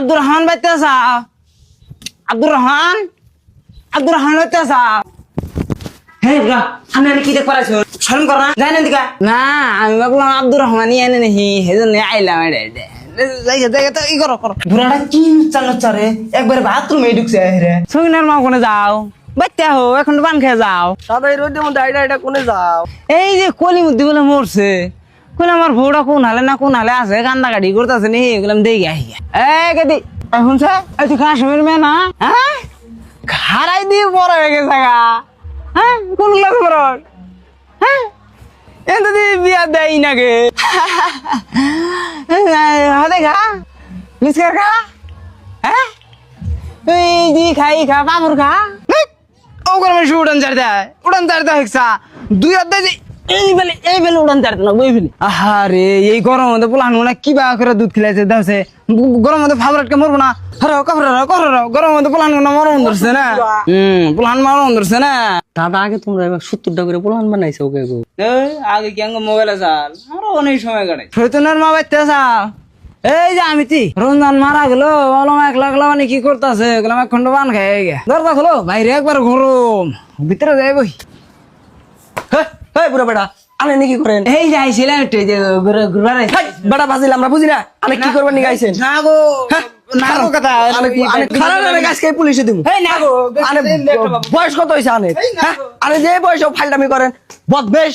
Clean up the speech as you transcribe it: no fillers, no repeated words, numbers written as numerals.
আব্দুর রহমান বাইতে আসা আব্দুর রহমান বাইতে আসা হ্যাঁ আমি কি দেখ পারাইছো শরম কর না যাই না দিকা না আমি ভাবলাম আব্দুর রহমানই এনে নাহি সেজন্য আইলাম তো ই করো বুড়াটা কি চালচারে একবারে বাথরুমে ঢুকছে রে সঙ্গিনার মা কোনে যাও বাইতে হো এখন পান খেয়ে যাও দাদা এই রোদের মধ্যে আইডা কোনে যাও? এই যে কলি মুদি বলে মরছে কোন আমার বউটা কোন হালে আছে কান্দা কাটি করতেছে নি এগুলো দেখি আহি কেদি শুনছে এই তুই কাশ্মীর মেয়ে না হ্যাঁ খারাই দিয়ে বড় হয়ে গেছে গা হ্যাঁ কোন ক্লাস বড় হ্যাঁ এত দিদি বিয়া দেয় নাকি হাতে খা মিসকার খা হ্যাঁ তুই জি খা পাপড় খা ও করে মানুষ উড়ান চারতে হেক্সা দুই অধ্যায় এই বেলে উড়ান চারতে না বই ফেলি আহারে এই গরম মধ্যে পোলান না কি বা করে দুধ খিলাইছে দাসে গরম মধ্যে ফাবরাটকে মরবো না গরম মধ্যে পোলান না মরণ ধরছে না পোলান মরণ ধরছে না দাদা আগে তোমরা 70টা করে প্ল্যান বানাইছো ওকে গো। আগে কি আঙ্গ মোবাইলে চাল আরো অনেক সময় কাটে শৈতনের মা বাইতে চাল এই যে আমি রমজান মারা গেল বললাম 1 লাখ মানে কি করতেছে গেলাম 1 খন্ড পান খাই গে দরজা খোলো বাইরে একবার গরম ভিতরে যাই বই হেই বুড়া বেটা আনে নাকি করেন? এই যে আইছিলাম একটু এই যে ঘুরবার হেই বেটা বাজিল আমরা বুঝি না আনে কি করবেন নি গাইছেন? না গো কথা আনে খারাপ না গাছকে পুলিশে দিমু। এই না গো আনে বয়স কত হইছে আনে? হ্যাঁ আনে যে বয়স ফাইলটামি করেন বদবেশ